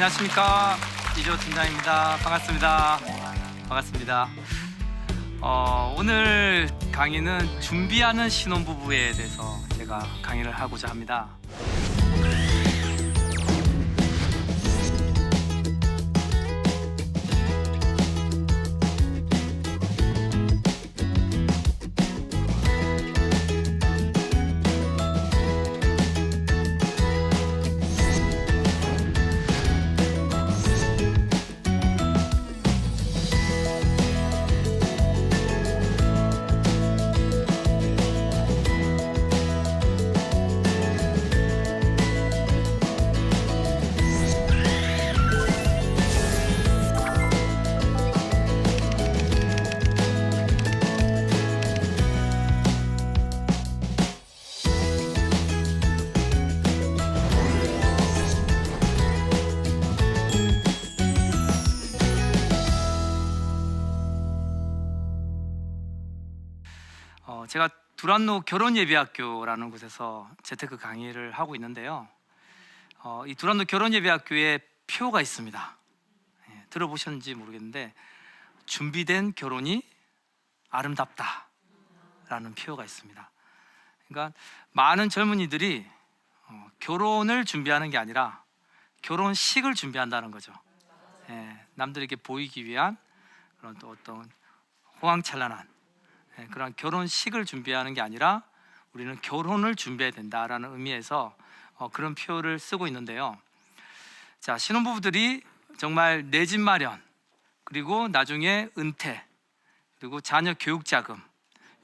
안녕하십니까, 이조 팀장입니다. 반갑습니다. 반갑습니다. 오늘 강의는 준비하는 신혼부부에 대해서 제가 강의를 하고자 합니다. 제가 두란노 결혼예비학교라는 곳에서 재테크 강의를 하고 있는데요. 이 두란노 결혼예비학교에 표가 있습니다. 들어보셨는지 모르겠는데, 준비된 결혼이 아름답다 라는 표가 있습니다. 그러니까 많은 젊은이들이 결혼을 준비하는 게 아니라 결혼식을 준비한다는 거죠. 남들에게 보이기 위한 그런 또 어떤 호황찬란한 그런 결혼식을 준비하는 게 아니라 우리는 결혼을 준비해야 된다라는 의미에서 그런 표를 쓰고 있는데요. 자, 신혼부부들이 정말 내 집 마련, 그리고 나중에 은퇴, 그리고 자녀 교육 자금,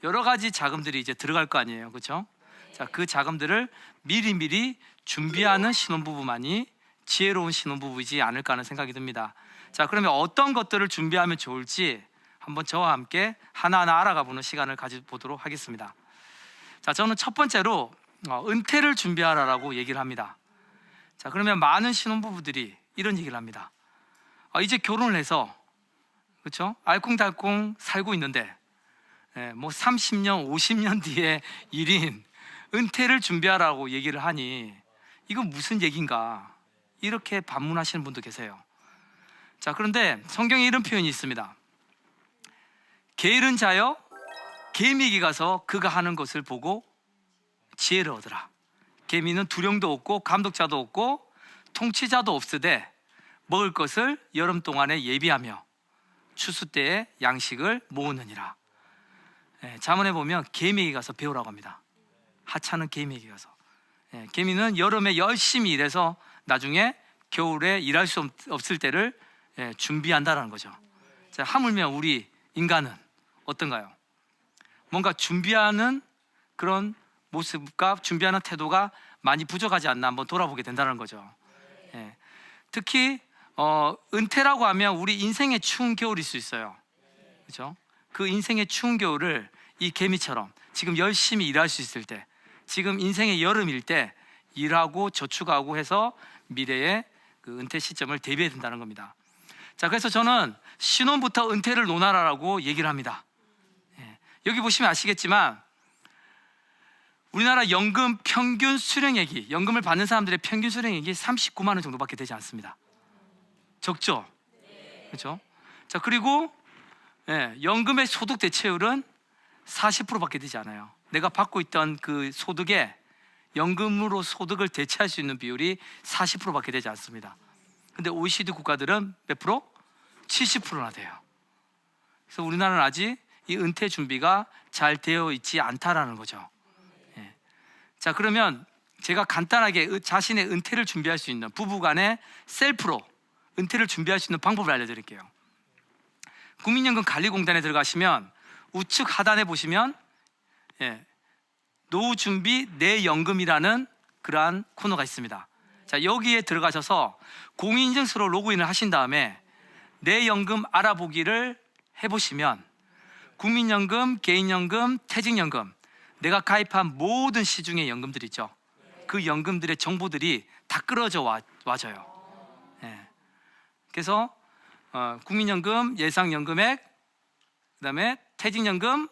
여러 가지 자금들이 이제 들어갈 거 아니에요, 그렇죠? 자, 그 자금들을 미리미리 준비하는 신혼부부만이 지혜로운 신혼부부이지 않을까 하는 생각이 듭니다. 자, 그러면 어떤 것들을 준비하면 좋을지 한번 저와 함께 하나하나 알아가 보는 시간을 가져보도록 하겠습니다. 자, 저는 첫 번째로 은퇴를 준비하라라고 얘기를 합니다. 자, 그러면 많은 신혼부부들이 이런 얘기를 합니다. 이제 결혼을 해서, 그렇죠? 알콩달콩 살고 있는데 뭐 30년, 50년 뒤의 일인 은퇴를 준비하라고 얘기를 하니 이건 무슨 얘기인가, 이렇게 반문하시는 분도 계세요. 자, 그런데 성경에 이런 표현이 있습니다. 게으른 자여, 개미에게 가서 그가 하는 것을 보고 지혜를 얻으라. 개미는 두령도 없고 감독자도 없고 통치자도 없으되 먹을 것을 여름 동안에 예비하며 추수 때에 양식을 모으느니라. 잠언에 보면 개미에게 가서 배우라고 합니다. 하찮은 개미에게 가서. 개미는 여름에 열심히 일해서 나중에 겨울에 일할 수 없을 때를 준비한다는 거죠. 자, 하물며 우리 인간은 어떤가요? 뭔가 준비하는 그런 모습과 준비하는 태도가 많이 부족하지 않나 한번 돌아보게 된다는 거죠. 특히 은퇴라고 하면 우리 인생의 추운 겨울일 수 있어요, 그렇죠? 그 인생의 추운 겨울을 이 개미처럼 지금 열심히 일할 수 있을 때, 지금 인생의 여름일 때 일하고 저축하고 해서 미래의 그 은퇴 시점을 대비해야 된다는 겁니다. 자, 그래서 저는 신혼부터 은퇴를 논하라라고 얘기를 합니다. 여기 보시면 아시겠지만 우리나라 연금 평균 수령액이, 연금을 받는 사람들의 평균 수령액이 39만 원 정도밖에 되지 않습니다. 적죠? 그렇죠? 자, 그리고 연금의 소득 대체율은 40%밖에 되지 않아요. 내가 받고 있던 그 소득에 연금으로 소득을 대체할 수 있는 비율이 40%밖에 되지 않습니다. 근데 OECD 국가들은 몇 프로? 70%나 돼요. 그래서 우리나라는 아직 이 은퇴 준비가 잘 되어 있지 않다라는 거죠. 자, 그러면 제가 간단하게 자신의 은퇴를 준비할 수 있는, 부부간의 셀프로 은퇴를 준비할 수 있는 방법을 알려드릴게요. 국민연금 관리공단에 들어가시면 우측 하단에 보시면 노후 준비 내 연금이라는 그러한 코너가 있습니다. 자, 여기에 들어가셔서 공인인증서로 로그인을 하신 다음에 내 연금 알아보기를 해보시면 국민연금, 개인연금, 퇴직연금, 내가 가입한 모든 시중의 연금들 있죠. 그 연금들의 정보들이 다 끌어져 와져요. 그래서 국민연금 예상연금액, 그다음에 퇴직연금,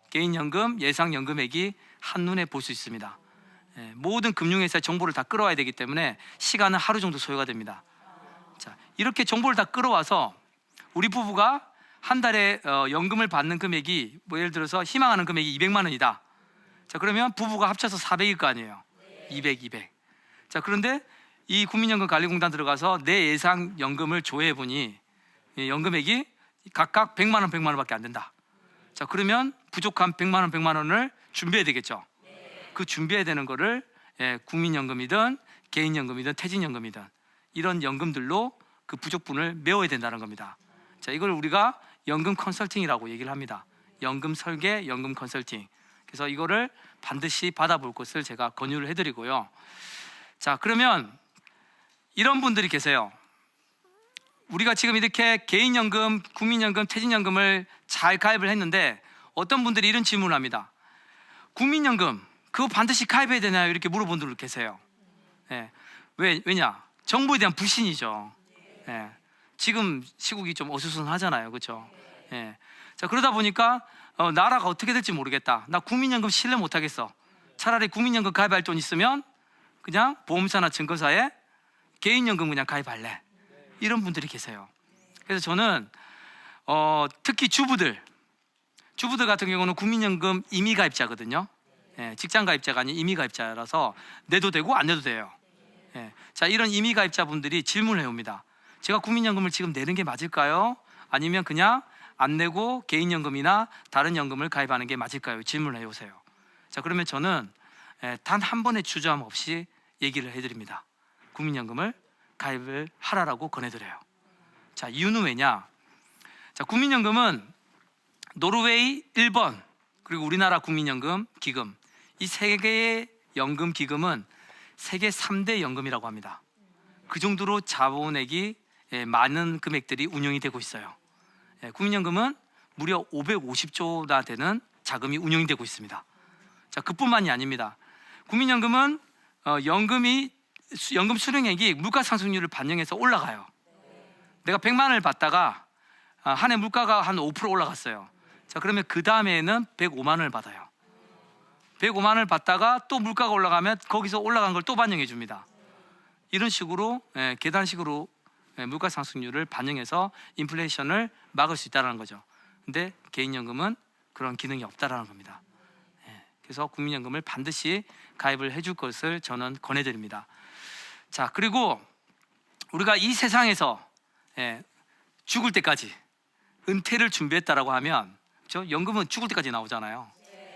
개인연금, 예상연금액이 한눈에 볼 수 있습니다. 모든 금융회사의 정보를 다 끌어와야 되기 때문에 시간은 하루 정도 소요가 됩니다. 자, 이렇게 정보를 다 끌어와서 우리 부부가 한 달에 연금을 받는 금액이 뭐 예를 들어서 희망하는 금액이 200만 원이다. 자, 그러면 부부가 합쳐서 400일 거 아니에요. 200, 200. 자, 그런데 이 국민연금관리공단 들어가서 내 예상 연금을 조회해 보니 연금액이 각각 100만 원, 100만 원밖에 안 된다. 자, 그러면 부족한 100만 원, 100만 원을 준비해야 되겠죠. 그 준비해야 되는 거를 국민연금이든 개인연금이든 퇴직연금이든 이런 연금들로 그 부족분을 메워야 된다는 겁니다. 자, 이걸 우리가 연금 컨설팅이라고 얘기를 합니다. 연금 설계, 연금 컨설팅. 그래서 이거를 반드시 받아볼 것을 제가 권유를 해드리고요. 자, 그러면 이런 분들이 계세요. 우리가 지금 이렇게 개인연금, 국민연금, 퇴직연금을 잘 가입을 했는데 어떤 분들이 이런 질문을 합니다. 국민연금 그거 반드시 가입해야 되나요? 이렇게 물어본 분들 계세요. 왜냐? 정부에 대한 불신이죠. 지금 시국이 좀 어수선하잖아요, 그렇죠? 자, 그러다 보니까 나라가 어떻게 될지 모르겠다. 나 국민연금 신뢰 못하겠어. 차라리 국민연금 가입할 돈 있으면 그냥 보험사나 증권사에 개인연금 그냥 가입할래. 이런 분들이 계세요. 그래서 저는 특히 주부들 같은 경우는 국민연금 임의 가입자거든요. 직장 가입자가 아닌 임의 가입자라서 내도 되고 안 내도 돼요. 자, 이런 임의 가입자분들이 질문을 해옵니다. 제가 국민연금을 지금 내는 게 맞을까요? 아니면 그냥 안 내고 개인연금이나 다른 연금을 가입하는 게 맞을까요? 질문을 해오세요. 자, 그러면 저는 단 한 번의 주저함 없이 얘기를 해드립니다. 국민연금을 가입을 하라라고 권해드려요. 자, 이유는 왜냐? 자, 국민연금은 노르웨이, 일본 그리고 우리나라 국민연금 기금 이 세 개의 연금 기금은 세계 3대 연금이라고 합니다. 그 정도로 자본액이 많은 금액들이 운영이 되고 있어요. 국민연금은 무려 550조나 되는 자금이 운영이 되고 있습니다. 자, 그뿐만이 아닙니다. 국민연금은 연금 수령액이 물가 상승률을 반영해서 올라가요. 내가 100만 원을 받다가 한 해 물가가 한 5% 올라갔어요. 자, 그러면 그 다음에는 105만 원을 받아요. 105만 원을 받다가 또 물가가 올라가면 거기서 올라간 걸 또 반영해 줍니다. 이런 식으로 계단식으로 물가 상승률을 반영해서 인플레이션을 막을 수 있다는 거죠. 근데 개인연금은 그런 기능이 없다라는 겁니다. 그래서 국민연금을 반드시 가입을 해줄 것을 저는 권해드립니다. 자, 그리고 우리가 이 세상에서 죽을 때까지 은퇴를 준비했다라고 하면, 그렇죠? 연금은 죽을 때까지 나오잖아요.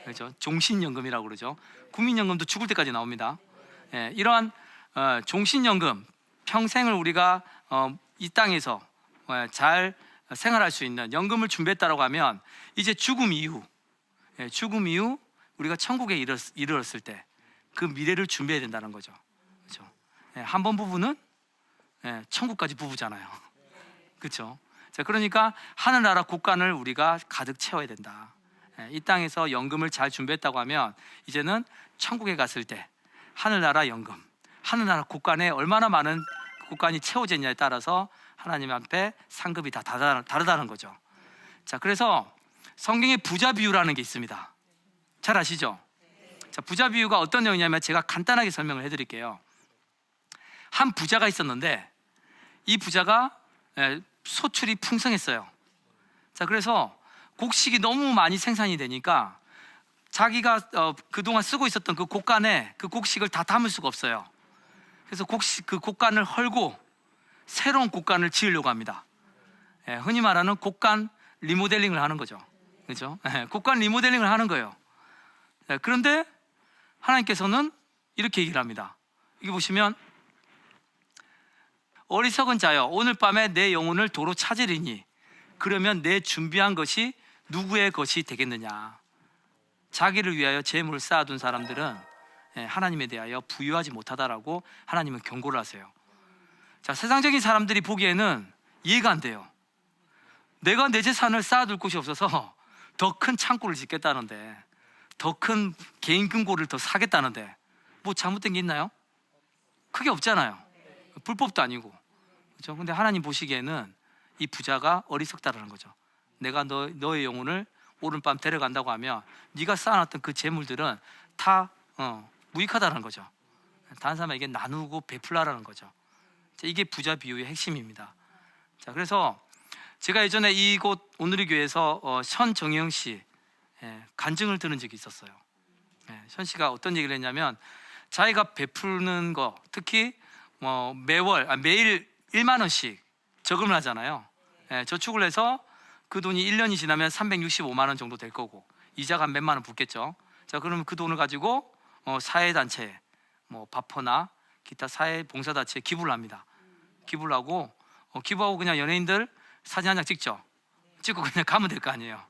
그렇죠? 종신연금이라고 그러죠. 국민연금도 죽을 때까지 나옵니다. 이러한 종신연금, 평생을 우리가 이 땅에서 잘 생활할 수 있는 연금을 준비했다라고 하면 이제 죽음 이후 우리가 천국에 이르렀을 때 그 미래를 준비해야 된다는 거죠. 그렇죠? 한 번 부부는 천국까지 부부잖아요. 그렇죠? 자, 그러니까 하늘나라 국간을 우리가 가득 채워야 된다. 이 땅에서 연금을 잘 준비했다고 하면 이제는 천국에 갔을 때 하늘나라 연금, 하늘나라 국간에 얼마나 많은 국간이 채워졌냐에 따라서 하나님 앞에 상급이 다 다르다는 거죠. 자, 그래서 성경에 부자 비유라는 게 있습니다. 잘 아시죠? 자, 부자 비유가 어떤 내용이냐면 제가 간단하게 설명을 해드릴게요. 한 부자가 있었는데 이 부자가 소출이 풍성했어요. 자, 그래서 곡식이 너무 많이 생산이 되니까 자기가 그동안 쓰고 있었던 그 곡간에 그 곡식을 다 담을 수가 없어요. 그래서 그 곡간을 헐고 새로운 곡간을 지으려고 합니다. 흔히 말하는 곡간 리모델링을 하는 거죠. 그렇죠? 곡간 리모델링을 하는 거예요. 그런데 하나님께서는 이렇게 얘기를 합니다. 여기 보시면 어리석은 자여 오늘 밤에 내 영혼을 도로 찾으리니 그러면 내 준비한 것이 누구의 것이 되겠느냐. 자기를 위하여 재물을 쌓아둔 사람들은 하나님에 대하여 부유하지 못하다라고 하나님은 경고를 하세요. 자, 세상적인 사람들이 보기에는 이해가 안 돼요. 내가 내 재산을 쌓아둘 곳이 없어서 더 큰 창고를 짓겠다는데, 더 큰 개인 금고를 더 사겠다는데 뭐 잘못된 게 있나요? 크게 없잖아요. 불법도 아니고. 그렇죠? 근데 하나님 보시기에는 이 부자가 어리석다라는 거죠. 내가 너의 영혼을 오른밤 데려간다고 하면 네가 쌓아놨던 그 재물들은 다 무익하다는 거죠. 다른 사람에게 나누고 베풀라라는 거죠. 자, 이게 부자 비유의 핵심입니다. 자, 그래서 제가 예전에 이곳 오늘의 교회에서 현정영 씨 간증을 들은 적이 있었어요. 현 씨가 어떤 얘기를 했냐면, 자기가 베푸는 거, 특히 매일 1만 원씩 저금을 하잖아요. 저축을 해서 그 돈이 1년이 지나면 365만 원 정도 될 거고, 이자가 한 몇만 원 붙겠죠. 자, 그러면 그 돈을 가지고 사회단체에 바퍼나 기타 사회 봉사단체에 기부를 합니다. 기부를 하고 기부하고 그냥 연예인들 사진 한 장 찍죠. 찍고 그냥 가면 될 거 아니에요.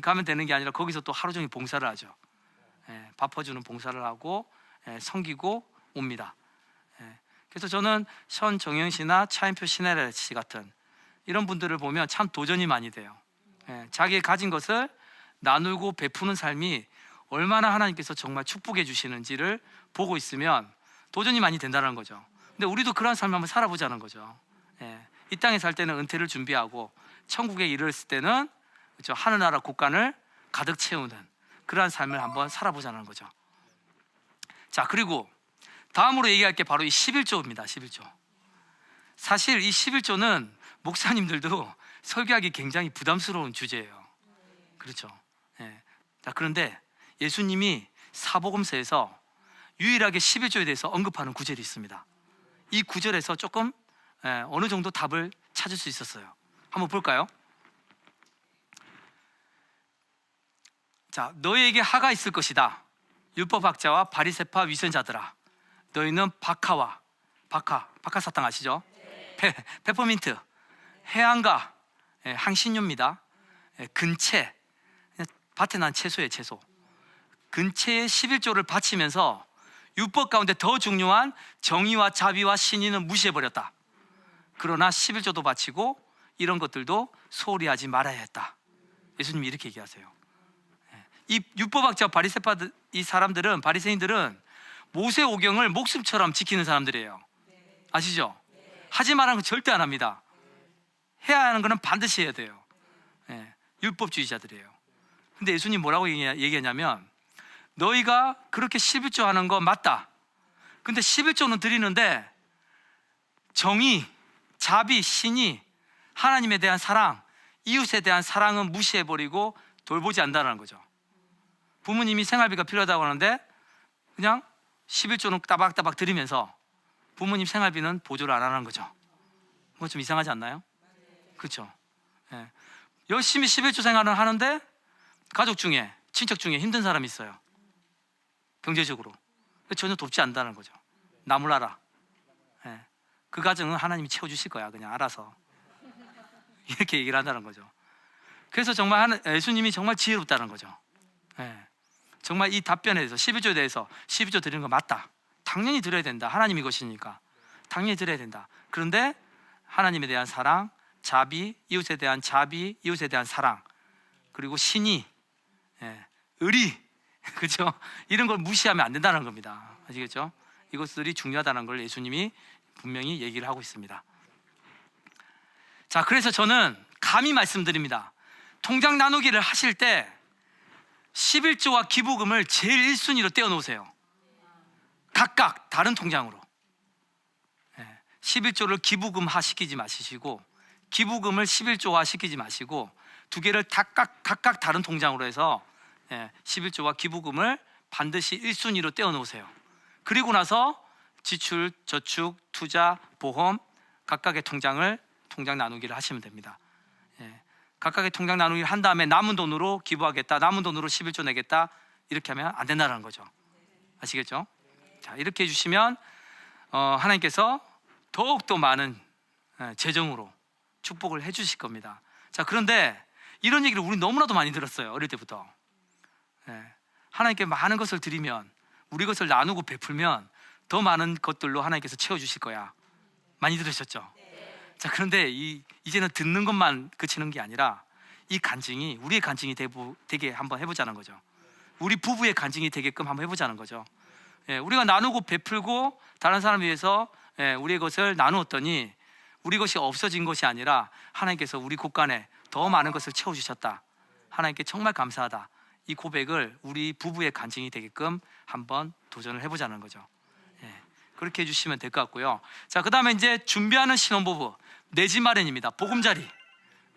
가면 되는 게 아니라 거기서 또 하루 종일 봉사를 하죠. 바퍼주는 봉사를 하고 섬기고 옵니다. 그래서 저는 현정영 씨나 차인표 신혜래 씨 같은 이런 분들을 보면 참 도전이 많이 돼요. 자기의 가진 것을 나누고 베푸는 삶이 얼마나 하나님께서 정말 축복해 주시는지를 보고 있으면 도전이 많이 된다는 거죠. 근데 우리도 그런 삶을 한번 살아보자는 거죠. 이 땅에 살 때는 은퇴를 준비하고 천국에 이르렀을 때는 그렇죠, 하늘나라 곳간을 가득 채우는 그러한 삶을 한번 살아보자는 거죠. 자, 그리고 다음으로 얘기할 게 바로 이 11조입니다. 11조. 사실 이 11조는 목사님들도 설교하기 굉장히 부담스러운 주제예요. 그렇죠. 자, 그런데 예수님이 사복음서에서 유일하게 11조에 대해서 언급하는 구절이 있습니다. 이 구절에서 조금 어느 정도 답을 찾을 수 있었어요. 한번 볼까요? 자, 너희에게 하가 있을 것이다. 율법학자와 바리새파 위선자들아, 너희는 박하사탕 아시죠? 페퍼민트, 해안가, 향신료입니다. 근채, 밭에 난 채소예요. 채소. 근채의 11조를 바치면서 율법 가운데 더 중요한 정의와 자비와 신의는 무시해버렸다. 그러나 11조도 바치고 이런 것들도 소홀히 하지 말아야 했다. 예수님이 이렇게 얘기하세요. 이 율법학자 바리새파 이 사람들은, 바리새인들은 모세오경을 목숨처럼 지키는 사람들이에요. 아시죠? 하지 말라는 건 절대 안 합니다. 해야 하는 거는 반드시 해야 돼요. 율법주의자들이에요. 근데 예수님 뭐라고 얘기하냐면, 너희가 그렇게 11조 하는 거 맞다. 근데 11조는 드리는데 정의, 자비, 신의, 하나님에 대한 사랑, 이웃에 대한 사랑은 무시해버리고 돌보지 않는다는 거죠. 부모님이 생활비가 필요하다고 하는데 그냥 11조는 따박따박 드리면서 부모님 생활비는 보조를 안 하는 거죠. 그거 좀 이상하지 않나요? 그렇죠. 열심히 11조 생활을 하는데 가족 중에, 친척 중에 힘든 사람이 있어요. 경제적으로 전혀 돕지 않는다는 거죠. 나 몰라라. 그 가정은 하나님이 채워주실 거야, 그냥 알아서. 이렇게 얘기를 한다는 거죠. 그래서 정말 예수님이 정말 지혜롭다는 거죠. 정말 이 답변에 대해서, 11조에 대해서 12조 드리는 거 맞다. 당연히 드려야 된다. 하나님이 것이니까 당연히 드려야 된다. 그런데 하나님에 대한 사랑, 자비, 이웃에 대한 자비, 이웃에 대한 사랑, 그리고 신의, 의리, 그렇죠? 이런 걸 무시하면 안 된다는 겁니다. 아시겠죠? 이것들이 중요하다는 걸 예수님이 분명히 얘기를 하고 있습니다. 자, 그래서 저는 감히 말씀드립니다. 통장 나누기를 하실 때 11조와 기부금을 제일 1순위로 떼어놓으세요. 각각 다른 통장으로. 11조를 기부금화 시키지 마시고, 기부금을 11조화 시키지 마시고, 두 개를 각각 다른 통장으로 해서 11조와 기부금을 반드시 1순위로 떼어놓으세요. 그리고 나서 지출, 저축, 투자, 보험 각각의 통장 나누기를 하시면 됩니다. 각각의 통장 나누기를 한 다음에 남은 돈으로 기부하겠다, 남은 돈으로 11조 내겠다, 이렇게 하면 안 된다는 거죠. 아시겠죠? 자, 이렇게 해주시면 하나님께서 더욱더 많은 재정으로 축복을 해주실 겁니다. 자, 그런데 이런 얘기를 우리 너무나도 많이 들었어요. 어릴 때부터. 하나님께 많은 것을 드리면, 우리 것을 나누고 베풀면 더 많은 것들로 하나님께서 채워주실 거야. 많이 들으셨죠? 자, 그런데 이제는 듣는 것만 그치는 게 아니라 이 간증이 우리의 간증이 되게 한번 해보자는 거죠. 우리 부부의 간증이 되게끔 한번 해보자는 거죠. 우리가 나누고 베풀고 다른 사람을 위해서 우리의 것을 나누었더니 우리 것이 없어진 것이 아니라 하나님께서 우리 곳간에 더 많은 것을 채워주셨다. 하나님께 정말 감사하다. 이 고백을 우리 부부의 간증이 되게끔 한번 도전을 해보자는 거죠. 그렇게 해주시면 될 것 같고요. 자, 그 다음에 이제 준비하는 신혼부부, 내 집 마련입니다. 보금자리.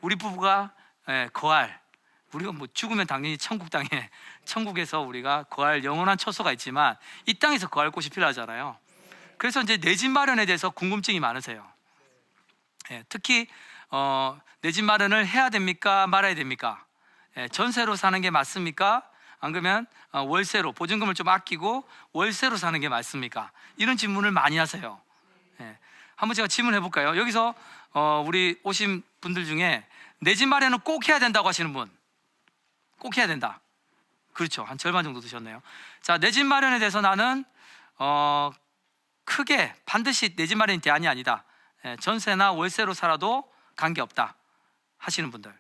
우리 부부가 거할, 우리가 뭐 죽으면 당연히 천국 땅에 천국에서 우리가 거할 영원한 처소가 있지만 이 땅에서 거할 곳이 필요하잖아요. 그래서 이제 내 집 마련에 대해서 궁금증이 많으세요. 특히 내 집 마련을 해야 됩니까 말아야 됩니까? 전세로 사는 게 맞습니까? 안 그러면 월세로 보증금을 좀 아끼고 월세로 사는 게 맞습니까? 이런 질문을 많이 하세요. 한번 제가 질문해 볼까요? 여기서 우리 오신 분들 중에 내 집 마련은 꼭 해야 된다고 하시는 분, 꼭 해야 된다. 그렇죠. 한 절반 정도 드셨네요. 자, 내 집 마련에 대해서 나는 크게 반드시 내 집 마련이 대안이 아니다. 전세나 월세로 살아도 관계없다 하시는 분들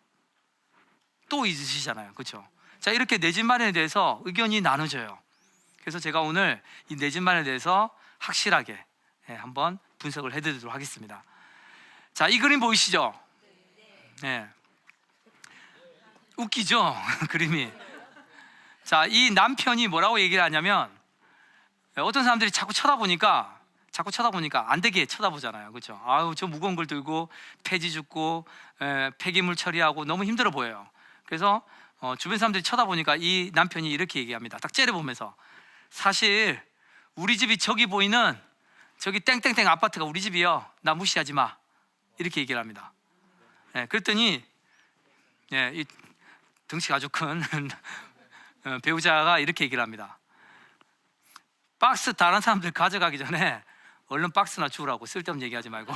또 있으시잖아요. 그렇죠? 자, 이렇게 내 집 마련에 대해서 의견이 나눠져요. 그래서 제가 오늘 이 내 집 마련에 대해서 확실하게 한번 분석을 해드리도록 하겠습니다. 자, 이 그림 보이시죠? 웃기죠? 그림이. 자, 이 남편이 뭐라고 얘기를 하냐면 어떤 사람들이 자꾸 쳐다보니까 안 되게 쳐다보잖아요. 그렇죠? 아유, 저 무거운 걸 들고 폐지 줍고 폐기물 처리하고 너무 힘들어 보여요. 그래서 주변 사람들이 쳐다보니까 이 남편이 이렇게 얘기합니다. 딱 째려보면서, 사실 우리 집이 저기 보이는 저기 땡땡땡 아파트가 우리 집이요, 나 무시하지 마, 이렇게 얘기를 합니다. 그랬더니 이 덩치가 아주 큰 배우자가 이렇게 얘기를 합니다. 박스 다른 사람들 가져가기 전에 얼른 박스나 주우라고, 쓸데없는 얘기하지 말고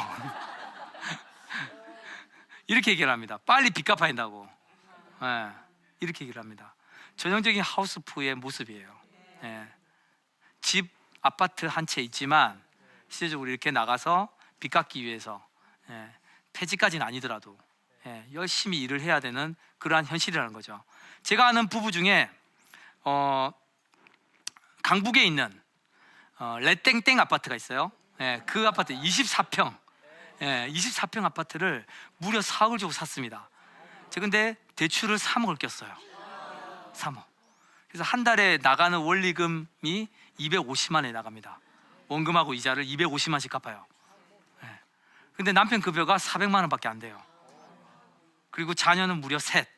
이렇게 얘기를 합니다. 빨리 빚 갚아야 된다고. 이렇게 얘기를 합니다. 전형적인 하우스푸의 모습이에요. 집, 아파트 한 채 있지만 실제적으로 이렇게 나가서 빚 갚기 위해서 폐지까지는 아니더라도 열심히 일을 해야 되는 그러한 현실이라는 거죠. 제가 아는 부부 중에 강북에 있는 레땡땡 아파트가 있어요. 그 아파트 24평 24평 아파트를 무려 4억을 주고 샀습니다. 제가 근데 대출을 3억을 꼈어요. 3억. 그래서 한 달에 나가는 원리금이 250만 원이 나갑니다. 원금하고 이자를 250만씩 갚아요. 근데 남편 급여가 400만 원밖에 안 돼요. 그리고 자녀는 무려 셋.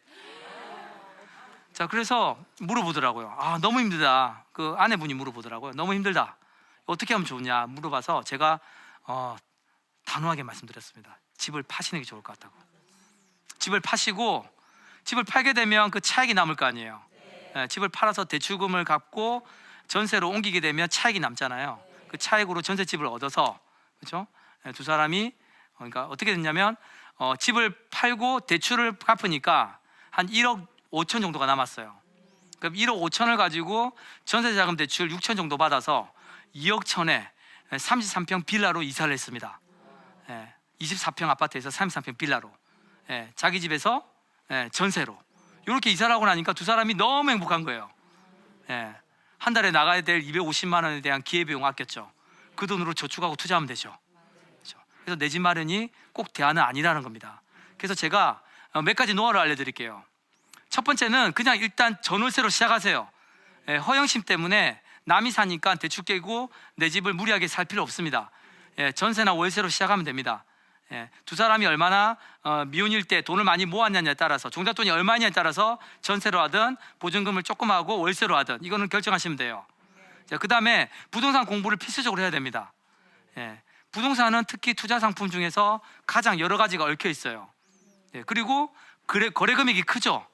자, 그래서 물어보더라고요. 아, 너무 힘들다. 그 아내분이 물어보더라고요. 너무 힘들다. 어떻게 하면 좋냐 물어봐서 제가 단호하게 말씀드렸습니다. 집을 파시는 게 좋을 것 같다고. 집을 파시고, 집을 팔게 되면 그 차익이 남을 거 아니에요. 집을 팔아서 대출금을 갚고 전세로 옮기게 되면 차익이 남잖아요. 그 차익으로 전세집을 얻어서, 그렇죠? 두 사람이 그러니까 어떻게 됐냐면 집을 팔고 대출을 갚으니까 한 1억 5천 정도가 남았어요. 그럼 1억 5천을 가지고 전세자금 대출 6천 정도 받아서 2억 천에 33평 빌라로 이사를 했습니다. 24평 아파트에서 33평 빌라로, 자기 집에서 전세로 이렇게 이사를 하고 나니까 두 사람이 너무 행복한 거예요. 한 달에 나가야 될 250만 원에 대한 기회비용 아꼈죠. 그 돈으로 저축하고 투자하면 되죠. 그래서 내 집 마련이 꼭 대안은 아니라는 겁니다. 그래서 제가 몇 가지 노하우를 알려드릴게요. 첫 번째는 그냥 일단 전월세로 시작하세요. 허영심 때문에 남이 사니까 대출 깨고 내 집을 무리하게 살 필요 없습니다. 전세나 월세로 시작하면 됩니다. 두 사람이 얼마나 미혼일 때 돈을 많이 모았냐에 따라서, 종잣돈이 얼마냐에 따라서 전세로 하든 보증금을 조금 하고 월세로 하든 이거는 결정하시면 돼요. 그 다음에 부동산 공부를 필수적으로 해야 됩니다. 부동산은 특히 투자 상품 중에서 가장 여러 가지가 얽혀 있어요. 그리고 거래 금액이 크죠.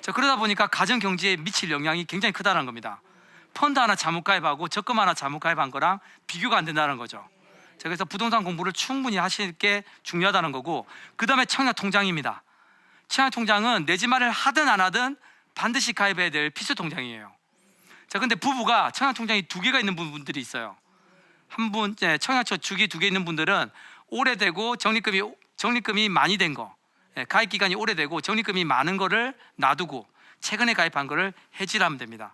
자, 그러다 보니까 가정 경제에 미칠 영향이 굉장히 크다는 겁니다. 펀드 하나 잘못 가입하고 적금 하나 잘못 가입한 거랑 비교가 안 된다는 거죠. 자, 그래서 부동산 공부를 충분히 하실 게 중요하다는 거고, 그 다음에 청약통장입니다. 청약통장은 내 집 마련을 하든 안 하든 반드시 가입해야 될 필수 통장이에요. 자, 근데 부부가 청약통장이 2개가 있는 분들이 있어요. 한 분, 청약저축이 2개 있는 분들은 오래되고 적립금이 많이 된 거, 가입 기간이 오래되고 적립금이 많은 거를 놔두고 최근에 가입한 거를 해지하면 됩니다.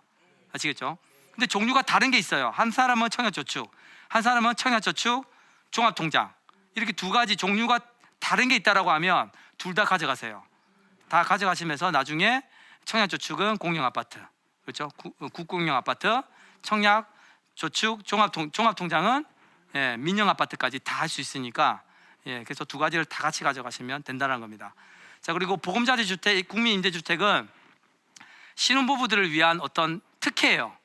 아시겠죠? 근데 종류가 다른 게 있어요. 한 사람은 청약저축, 한 사람은 청약저축 종합통장, 이렇게 두 가지 종류가 다른 게 있다라고 하면 둘 다 가져가세요. 다 가져가시면서 나중에 청약저축은 공영아파트, 그렇죠? 국공용 아파트, 청약저축 종합통장은 민영 아파트까지 다 할 수 있으니까 그래서 두 가지를 다 같이 가져가시면 된다는 겁니다. 자, 그리고 보금자리 주택, 국민임대주택은 신혼부부들을 위한 어떤 특혜예요.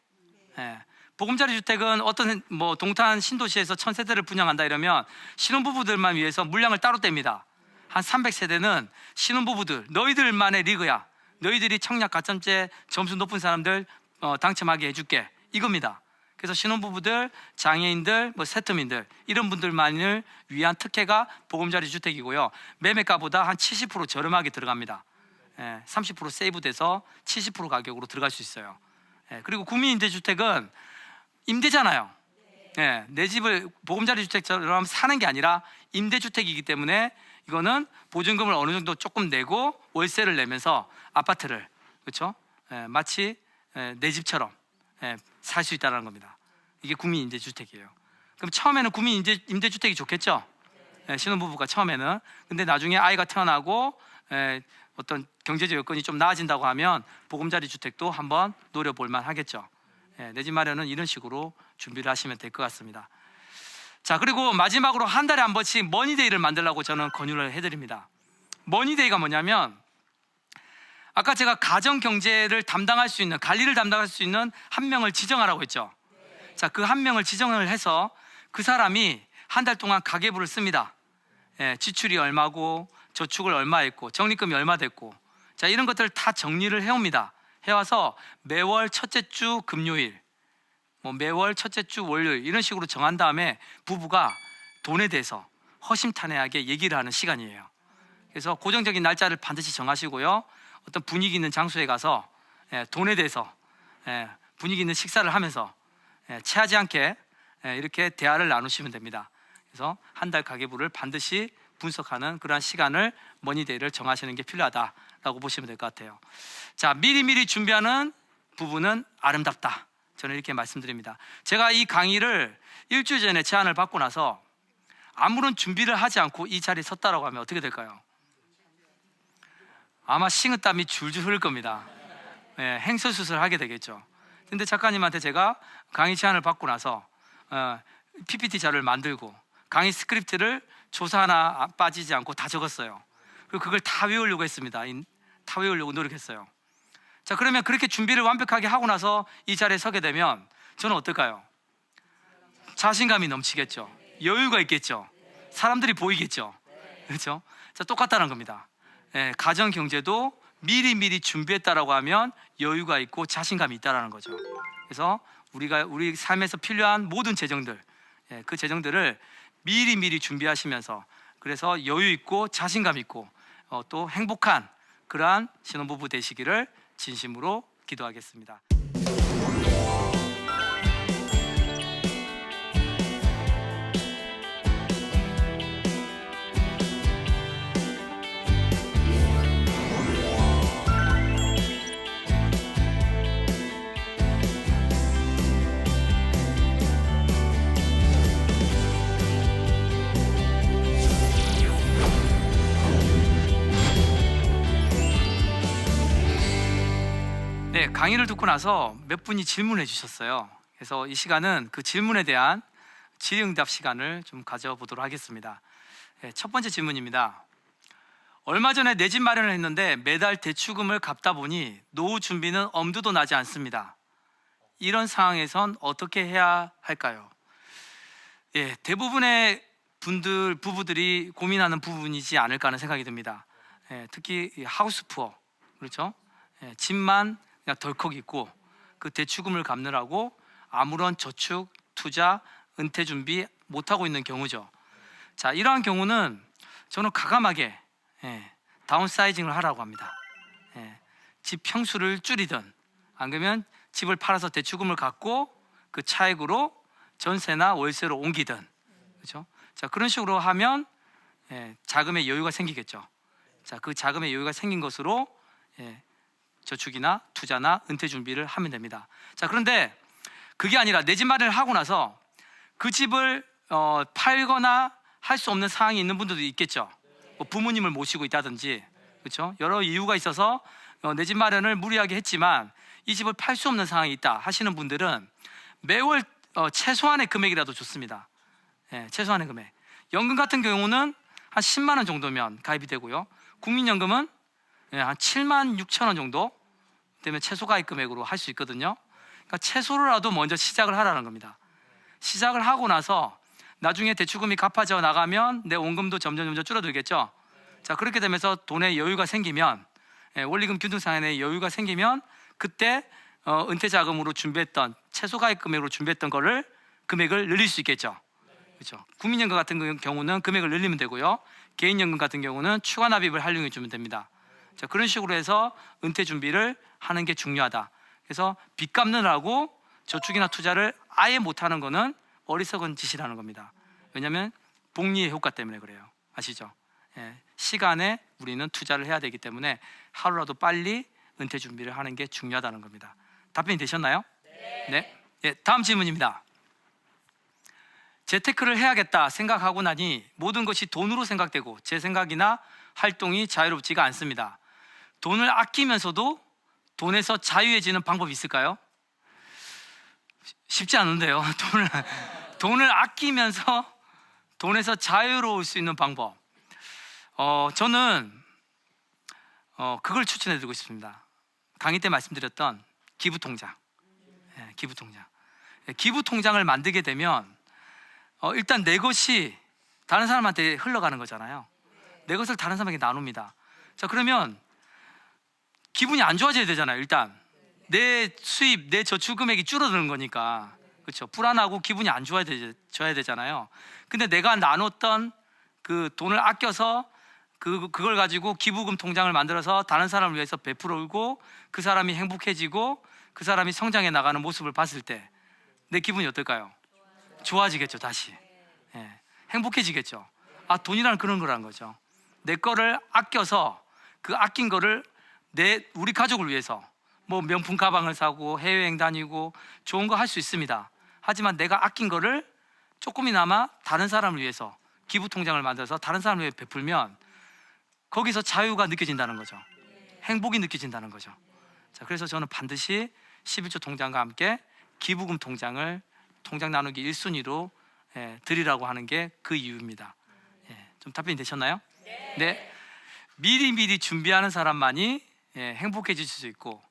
보금자리 주택은 어떤 뭐 동탄 신도시에서 1000세대를 분양한다 이러면 신혼부부들만 위해서 물량을 따로 뗍니다. 한 300세대는 신혼부부들, 너희들만의 리그야. 너희들이 청약 가점제 점수 높은 사람들 당첨하게 해줄게, 이겁니다. 그래서 신혼부부들, 장애인들, 뭐 세터민들 이런 분들만을 위한 특혜가 보금자리 주택이고요. 매매가보다 한 70% 저렴하게 들어갑니다. 30% 세이브돼서 70% 가격으로 들어갈 수 있어요. 그리고 국민임대주택은 임대잖아요. 내 집을 보금자리 주택처럼 사는 게 아니라 임대주택이기 때문에 이거는 보증금을 어느 정도 조금 내고 월세를 내면서 아파트를, 그렇죠? 마치 내 집처럼 살 수 있다는 겁니다. 이게 국민임대주택이에요. 그럼 처음에는 국민임대주택이 좋겠죠? 신혼부부가 처음에는. 근데 나중에 아이가 태어나고 어떤 경제적 여건이 좀 나아진다고 하면 보금자리 주택도 한번 노려볼 만 하겠죠. 내 집 마련은 이런 식으로 준비를 하시면 될 것 같습니다. 자, 그리고 마지막으로 한 달에 한 번씩 머니데이를 만들라고 저는 권유를 해드립니다. 머니데이가 뭐냐면, 아까 제가 가정 경제를 담당할 수 있는, 관리를 담당할 수 있는 한 명을 지정하라고 했죠. 자, 그 한 명을 지정을 해서 그 사람이 한 달 동안 가계부를 씁니다. 지출이 얼마고 저축을 얼마 했고 적립금이 얼마 됐고, 자, 이런 것들을 다 정리를 해옵니다. 해와서 매월 첫째 주 금요일, 뭐 매월 첫째 주 월요일 이런 식으로 정한 다음에 부부가 돈에 대해서 허심탄회하게 얘기를 하는 시간이에요. 그래서 고정적인 날짜를 반드시 정하시고요. 어떤 분위기 있는 장소에 가서 돈에 대해서 분위기 있는 식사를 하면서 체하지 않게 이렇게 대화를 나누시면 됩니다. 그래서 한 달 가계부를 반드시 분석하는 그러한 시간을 머니데이를 정하시는 게 필요하다라고 보시면 될 것 같아요. 자, 미리미리 준비하는 부부는 아름답다. 저는 이렇게 말씀드립니다. 제가 이 강의를 일주일 전에 제안을 받고 나서 아무런 준비를 하지 않고 이 자리에 섰다라고 하면 어떻게 될까요? 아마 식은땀이 줄줄 흐를 겁니다. 행설수설 하게 되겠죠. 근데 작가님한테 제가 강의 제안을 받고 나서 PPT 자료를 만들고 강의 스크립트를 조사 하나 빠지지 않고 다 적었어요. 그리고 그걸 다 외우려고 했습니다. 다 외우려고 노력했어요. 자, 그러면 그렇게 준비를 완벽하게 하고 나서 이 자리에 서게 되면 저는 어떨까요? 자신감이 넘치겠죠. 여유가 있겠죠. 사람들이 보이겠죠. 그렇죠? 자, 똑같다는 겁니다. 가정 경제도 미리미리 준비했다라고 하면 여유가 있고 자신감이 있다라는 거죠. 그래서 우리 삶에서 필요한 모든 재정들, 그 재정들을 미리미리 준비하시면서, 그래서 여유 있고 자신감 있고 또 행복한 그러한 신혼부부 되시기를 진심으로 기도하겠습니다. 네, 강의를 듣고 나서 몇 분이 질문해 주셨어요. 그래서 이 시간은 그 질문에 대한 질의응답 시간을 좀 가져보도록 하겠습니다. 첫 번째 질문입니다. 얼마 전에 내 집 마련을 했는데 매달 대출금을 갚다 보니 노후 준비는 엄두도 나지 않습니다. 이런 상황에선 어떻게 해야 할까요? 대부분의 부부들이 고민하는 부분이지 않을까 하는 생각이 듭니다. 특히 하우스푸어, 그렇죠? 집만 그냥 덜컥 있고 그 대출금을 갚느라고 아무런 저축, 투자, 은퇴 준비 못하고 있는 경우죠. 자, 이러한 경우는 저는 과감하게 다운사이징을 하라고 합니다. 집 평수를 줄이든, 안 그러면 집을 팔아서 대출금을 갚고 그 차액으로 전세나 월세로 옮기든, 그렇죠? 자, 그런 식으로 하면 자금의 여유가 생기겠죠. 자, 그 자금의 여유가 생긴 것으로 저축이나 투자나 은퇴 준비를 하면 됩니다. 자, 그런데 그게 아니라 내 집 마련을 하고 나서 그 집을 팔거나 할 수 없는 상황이 있는 분들도 있겠죠. 뭐 부모님을 모시고 있다든지, 그렇죠? 여러 이유가 있어서 내 집 마련을 무리하게 했지만 이 집을 팔 수 없는 상황이 있다 하시는 분들은 매월 최소한의 금액이라도 좋습니다. 최소한의 금액. 연금 같은 경우는 한 10만 원 정도면 가입이 되고요. 국민연금은 한 7만 6천 원 정도 되면 최소 가입 금액으로 할 수 있거든요. 그러니까 최소로라도 먼저 시작을 하라는 겁니다. 시작을 하고 나서 나중에 대출금이 갚아져 나가면 내 원금도 점점 줄어들겠죠. 자, 그렇게 되면서 돈에 여유가 생기면, 원리금 균등상한에 여유가 생기면 그때 은퇴 자금으로 준비했던 최소 가입 금액으로 준비했던 금액을 늘릴 수 있겠죠. 그렇죠. 국민연금 같은 경우는 금액을 늘리면 되고요. 개인연금 같은 경우는 추가 납입을 활용해 주면 됩니다. 자, 그런 식으로 해서 은퇴 준비를 하는 게 중요하다. 그래서 빚 갚느라고 저축이나 투자를 아예 못하는 거는 어리석은 짓이라는 겁니다. 왜냐하면 복리의 효과 때문에 그래요. 아시죠? 시간에 우리는 투자를 해야 되기 때문에 하루라도 빨리 은퇴 준비를 하는 게 중요하다는 겁니다. 답변이 되셨나요? 네. 다음 질문입니다. 재테크를 해야겠다 생각하고 나니 모든 것이 돈으로 생각되고 제 생각이나 활동이 자유롭지가 않습니다. 돈을 아끼면서도 돈에서 자유해지는 방법이 있을까요? 쉽지 않은데요. 돈을 아끼면서 돈에서 자유로울 수 있는 방법. 저는 그걸 추천해드리고 싶습니다. 강의 때 말씀드렸던 기부통장. 기부통장을 만들게 되면 일단 내 것이 다른 사람한테 흘러가는 거잖아요. 내 것을 다른 사람에게 나눕니다. 자, 그러면 기분이 안 좋아져야 되잖아요. 일단 내 수입, 내 저축 금액이 줄어드는 거니까, 그렇죠. 불안하고 기분이 안 좋아져야 되잖아요. 근데 내가 나눴던 그 돈을 아껴서 그걸 가지고 기부금 통장을 만들어서 다른 사람을 위해서 베풀고 그 사람이 행복해지고 그 사람이 성장해 나가는 모습을 봤을 때 내 기분이 어떨까요? 좋아지겠죠. 다시 행복해지겠죠. 아, 돈이란 그런 거란 거죠. 내 거를 아껴서 그 아낀 거를 우리 가족을 위해서 뭐 명품 가방을 사고 해외여행 다니고 좋은 거 할 수 있습니다. 하지만 내가 아낀 거를 조금이나마 다른 사람을 위해서 기부 통장을 만들어서 다른 사람을 위해 베풀면 거기서 자유가 느껴진다는 거죠. 행복이 느껴진다는 거죠. 자, 그래서 저는 반드시 11조 통장과 함께 기부금 통장 나누기 1순위로 드리라고 하는 게 그 이유입니다. 좀 답변이 되셨나요? 네. 미리 준비하는 사람만이 행복해질 수 있고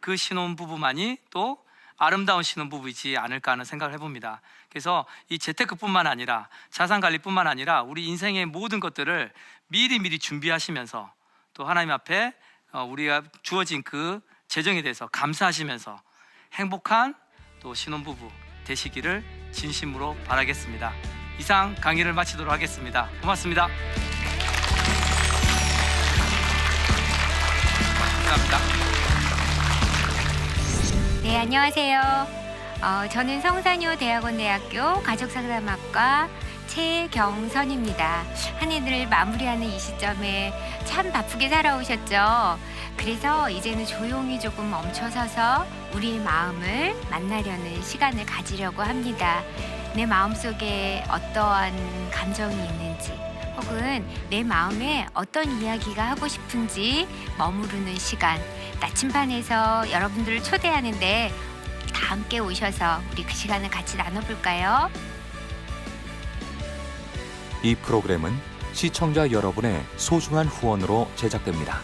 그 신혼부부만이 또 아름다운 신혼부부이지 않을까 하는 생각을 해봅니다. 그래서 이 재테크뿐만 아니라 자산관리뿐만 아니라 우리 인생의 모든 것들을 미리 준비하시면서 또 하나님 앞에 우리가 주어진 그 재정에 대해서 감사하시면서 행복한 또 신혼부부 되시기를 진심으로 바라겠습니다. 이상 강의를 마치도록 하겠습니다. 고맙습니다. 감사합니다. 네, 안녕하세요. 저는 성산여대학원대학교 가족상담학과 최경선입니다. 한 해를 마무리하는 이 시점에 참 바쁘게 살아오셨죠. 그래서 이제는 조용히 조금 멈춰서서 우리의 마음을 만나려는 시간을 가지려고 합니다. 내 마음속에 어떠한 감정이 있는지 혹은 내 마음에 어떤 이야기가 하고 싶은지 머무르는 시간, 나침반에서 여러분들을 초대하는데 다 함께 오셔서 우리 그 시간을 같이 나눠볼까요? 이 프로그램은 시청자 여러분의 소중한 후원으로 제작됩니다.